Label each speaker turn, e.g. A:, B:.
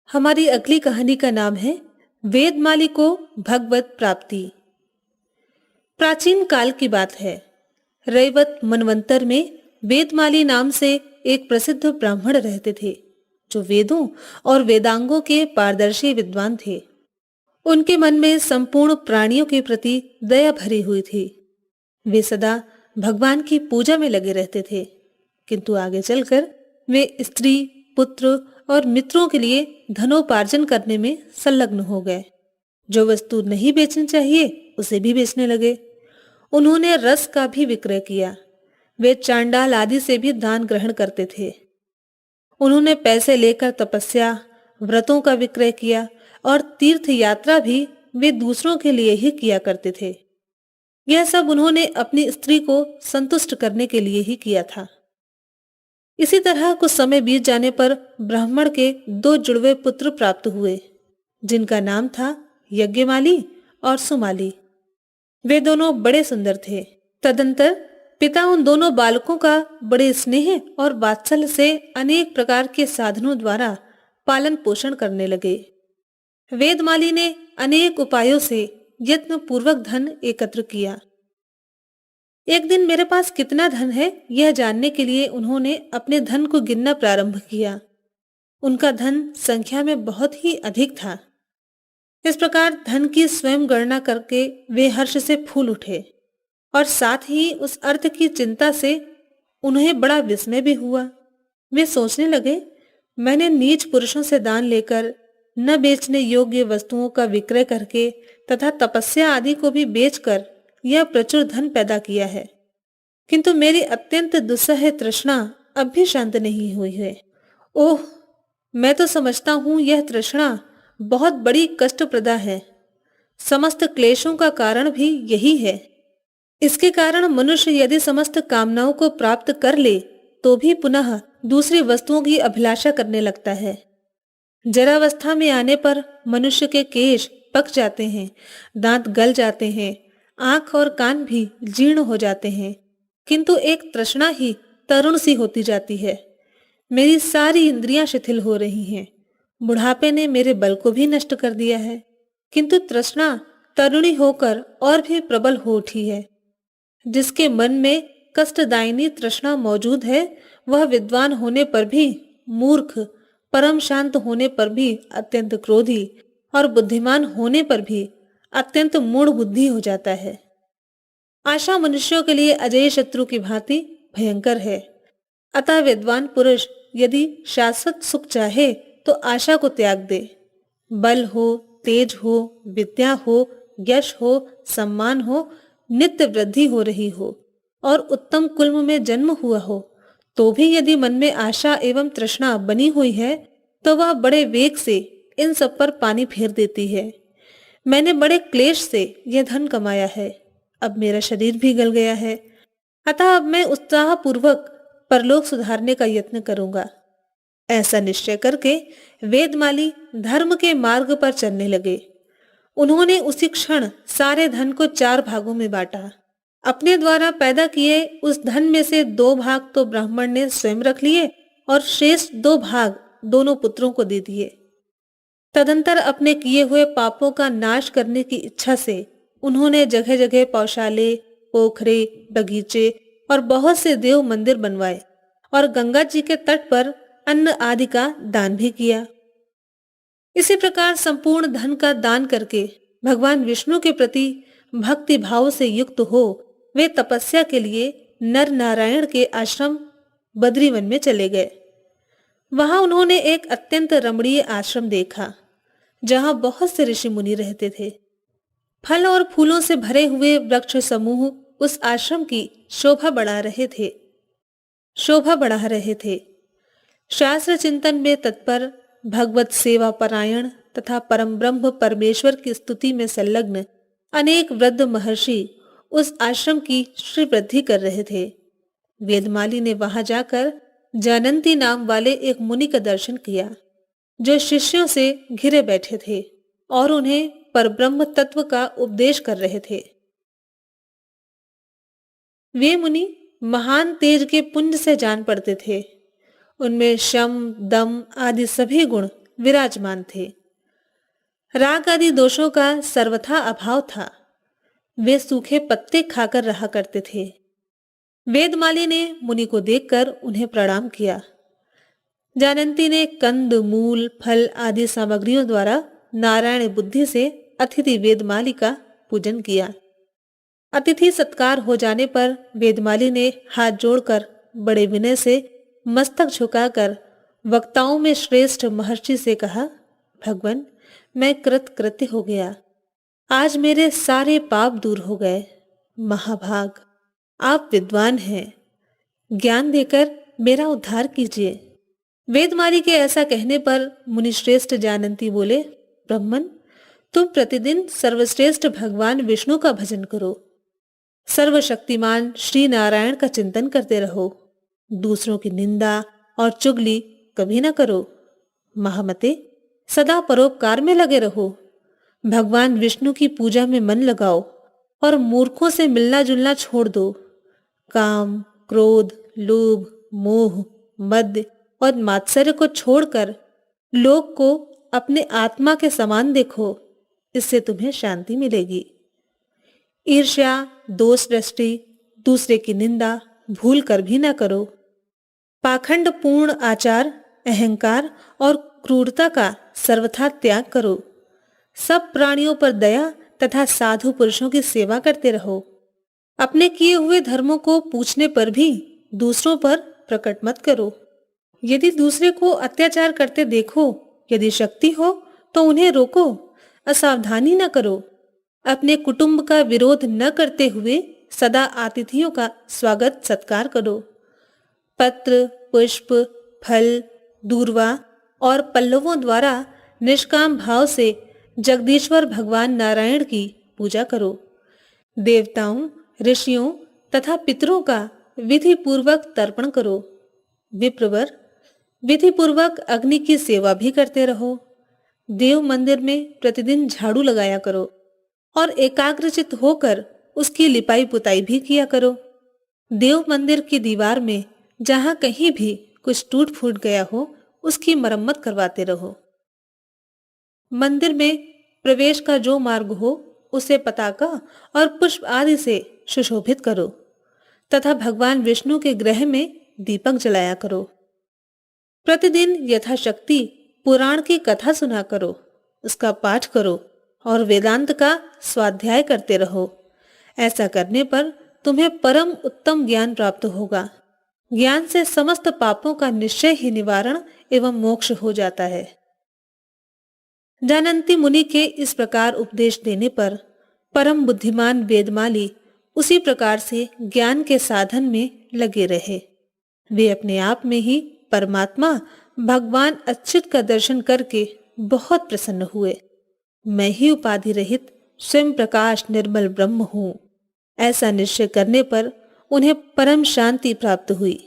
A: हमारी अगली कहानी का नाम है वेदमाली को भगवत प्राप्ति। प्राचीन काल की बात है। रैवत मनवंतर में वेदमाली नाम से एक प्रसिद्ध ब्राह्मण रहते थे, जो वेदों और वेदांगों के पारदर्शी विद्वान थे। उनके मन में संपूर्ण प्राणियों के प्रति दया भरी हुई थी। वे सदा भगवान की पूजा में लगे रहते थे, किंतु आगे चलकर वे स्त्री, पुत्र और मित्रों के लिए धनोपार्जन करने में संलग्न हो गए। जो वस्तु नहीं बेचनी चाहिए उसे भी बेचने लगे। उन्होंने रस का भी विक्रय किया। वे चांडाल आदि से भी दान ग्रहण करते थे। उन्होंने पैसे लेकर तपस्या, व्रतों का विक्रय किया और तीर्थ यात्रा भी वे दूसरों के लिए ही किया करते थे। यह सब उन्होंने अपनी स्त्री को संतुष्ट करने के लिए ही किया था। इसी तरह कुछ समय बीत जाने पर ब्राह्मण के 2 जुड़वे पुत्र प्राप्त हुए, जिनका नाम था यज्ञमाली और सुमाली। वे दोनों बड़े सुंदर थे। तदंतर पिता उन दोनों बालकों का बड़े स्नेह और वात्सल्य से अनेक प्रकार के साधनों द्वारा पालन पोषण करने लगे। वेदमाली ने अनेक उपायों से यत्न पूर्वक धन एकत्र किया। एक दिन मेरे पास कितना धन है यह जानने के लिए उन्होंने अपने धन को गिनना प्रारंभ किया। उनका धन संख्या में बहुत ही अधिक था। इस प्रकार धन की स्वयं गणना करके वे हर्ष से फूल उठे और साथ ही उस अर्थ की चिंता से उन्हें बड़ा विस्मय भी हुआ। वे सोचने लगे, मैंने नीच पुरुषों से दान लेकर, न बेचने योग्य वस्तुओं का विक्रय करके तथा तपस्या आदि को भी बेचकर यह प्रचुर धन पैदा किया है, किंतु मेरी अत्यंत दुस्सह तृष्णा अब भी शांत नहीं हुई है। ओह, मैं तो समझता हूँ यह तृष्णा बहुत बड़ी कष्टप्रदा है। समस्त क्लेशों का कारण भी यही है। इसके कारण मनुष्य यदि समस्त कामनाओं को प्राप्त कर ले तो भी पुनः दूसरी वस्तुओं की अभिलाषा करने लगता है। जरावस्था में आने पर मनुष्य के केश पक जाते हैं, दांत गल जाते हैं, आंख और कान भी जीर्ण हो जाते हैं, किंतु एक तृष्णा ही तरुण सी होती जाती है। मेरी सारी इंद्रियां शिथिल हो रही हैं। बुढ़ापे ने मेरे बल को भी नष्ट कर दिया है, किंतु तृष्णा तरुणी होकर और भी प्रबल हो उठी है। जिसके मन में कष्टदायिनी तृष्णा मौजूद है, वह विद्वान होने पर भी मूर्ख, परम शांत होने पर भी अत्यंत क्रोधी और बुद्धिमान होने पर भी अत्यंत मूढ़ बुद्धि हो जाता है। आशा मनुष्यों के लिए अजय शत्रु की भांति भयंकर है। अतः विद्वान पुरुष यदि शाश्वत सुख चाहे तो आशा को त्याग दे। बल हो, तेज हो, विद्या हो, यश हो, सम्मान हो, नित्य वृद्धि हो रही हो और उत्तम कुल में जन्म हुआ हो, तो भी यदि मन में आशा एवं तृष्णा बनी हुई है तो वह बड़े वेग से इन सब पर पानी फेर देती है। मैंने बड़े क्लेश से यह धन कमाया है। अब मेरा शरीर भी गल गया है, अतः अब मैं उत्साह पूर्वक परलोक सुधारने का यत्न करूंगा। ऐसा निश्चय करके वेदमाली धर्म के मार्ग पर चलने लगे। उन्होंने उसी क्षण सारे धन को 4 भागों में बांटा। अपने द्वारा पैदा किए उस धन में से 2 भाग तो ब्राह्मण ने स्वयं रख लिए और शेष 2 भाग दोनों पुत्रों को दे दिए। तदंतर अपने किए हुए पापों का नाश करने की इच्छा से उन्होंने जगह जगह पौशाले, पोखरे, बगीचे और बहुत से देव मंदिर बनवाए और गंगा जी के तट पर अन्न आदि का दान भी किया। इसी प्रकार संपूर्ण धन का दान करके भगवान विष्णु के प्रति भक्ति भाव से युक्त हो वे तपस्या के लिए नर नारायण के आश्रम बद्रीवन में चले गए। वहां उन्होंने एक अत्यंत रमणीय आश्रम देखा, जहां बहुत से ऋषि मुनि रहते थे। फल और फूलों से भरे हुए वृक्ष समूह उस आश्रम की शोभा बढ़ा रहे थे। शास्त्र चिंतन में तत्पर, भगवत सेवा परायण तथा परम ब्रह्म परमेश्वर की स्तुति में संलग्न अनेक वृद्ध महर्षि उस आश्रम की श्री वृद्धि कर रहे थे। वेदमाली ने वहां जाकर जानंती नाम वाले एक मुनि का दर्शन किया, जो शिष्यों से घिरे बैठे थे और उन्हें परब्रह्म तत्व का उपदेश कर रहे थे। वे मुनि महान तेज के पुंज से जान पड़ते थे। उनमें शम, दम आदि सभी गुण विराजमान थे। राग आदि दोषों का सर्वथा अभाव था। वे सूखे पत्ते खाकर रहा करते थे। वेदमाली ने मुनि को देखकर उन्हें प्रणाम किया। जानंती ने कंद, मूल, फल आदि सामग्रियों द्वारा नारायण बुद्धि से अतिथि वेदमाली का पूजन किया। अतिथि सत्कार हो जाने पर वेदमाली ने हाथ जोड़कर बड़े विनय से मस्तक झुकाकर वक्ताओं में श्रेष्ठ महर्षि से कहा, भगवान, मैं कृतकृत्य हो गया। आज मेरे सारे पाप दूर हो गए। महाभाग, आप विद्वान हैं, ज्ञान देकर मेरा उद्धार कीजिए। वेदमाली के ऐसा कहने पर मुनिश्रेष्ठ जानंती बोले, ब्राह्मण, तुम प्रतिदिन सर्वश्रेष्ठ भगवान विष्णु का भजन करो। सर्वशक्तिमान श्री नारायण का चिंतन करते रहो। दूसरों की निंदा और चुगली कभी न करो। महामते, सदा परोपकार में लगे रहो। भगवान विष्णु की पूजा में मन लगाओ और मूर्खों से मिलना जुलना छोड़ दो। काम, क्रोध, लोभ, मोह, मद और मात्सर्य को छोड़कर लोक को अपने आत्मा के समान देखो। इससे तुम्हें शांति मिलेगी। ईर्ष्या, दोष दृष्टि, दूसरे की निंदा भूल कर भी न करो। पाखंड पूर्ण आचार, अहंकार और क्रूरता का सर्वथा त्याग करो। सब प्राणियों पर दया तथा साधु पुरुषों की सेवा करते रहो। अपने किए हुए धर्मों को पूछने पर भी दूसरों पर प्रकट मत करो। यदि दूसरे को अत्याचार करते देखो, यदि शक्ति हो तो उन्हें रोको, असावधानी न करो। अपने कुटुंब का विरोध न करते हुए सदा अतिथियों का स्वागत सत्कार करो। पत्र, पुष्प, फल, दूर्वा और पल्लवों द्वारा निष्काम भाव से जगदीश्वर भगवान नारायण की पूजा करो। देवताओं, ऋषियों तथा पितरों का विधि पूर्वक तर्पण करो। विप्रवर, विधि पूर्वक अग्नि की सेवा भी करते रहो। देव मंदिर में प्रतिदिन झाड़ू लगाया करो और एकाग्रचित होकर उसकी लिपाई पुताई भी किया करो। देव मंदिर की दीवार में जहां कहीं भी कुछ टूट फूट गया हो, उसकी मरम्मत करवाते रहो। मंदिर में प्रवेश का जो मार्ग हो, उसे पताका और पुष्प आदि से सुशोभित करो तथा भगवान विष्णु के गृह में दीपक जलाया करो। प्रतिदिन यथाशक्ति पुराण की कथा सुना करो, उसका पाठ करो और वेदांत का स्वाध्याय करते रहो। ऐसा करने पर तुम्हें परम उत्तम ज्ञान प्राप्त होगा। ज्ञान से समस्त पापों का निश्चय ही निवारण एवं मोक्ष हो जाता है। जानंती मुनि के इस प्रकार उपदेश देने पर परम बुद्धिमान वेदमाली उसी प्रकार से ज्ञान के साधन में लगे रहे। वे अपने आप में ही परमात्मा भगवान अच्युत का दर्शन करके बहुत प्रसन्न हुए। मैं ही उपाधि रहित स्वयं प्रकाश निर्मल ब्रह्म हूँ, ऐसा निश्चय करने पर उन्हें परम शांति प्राप्त हुई।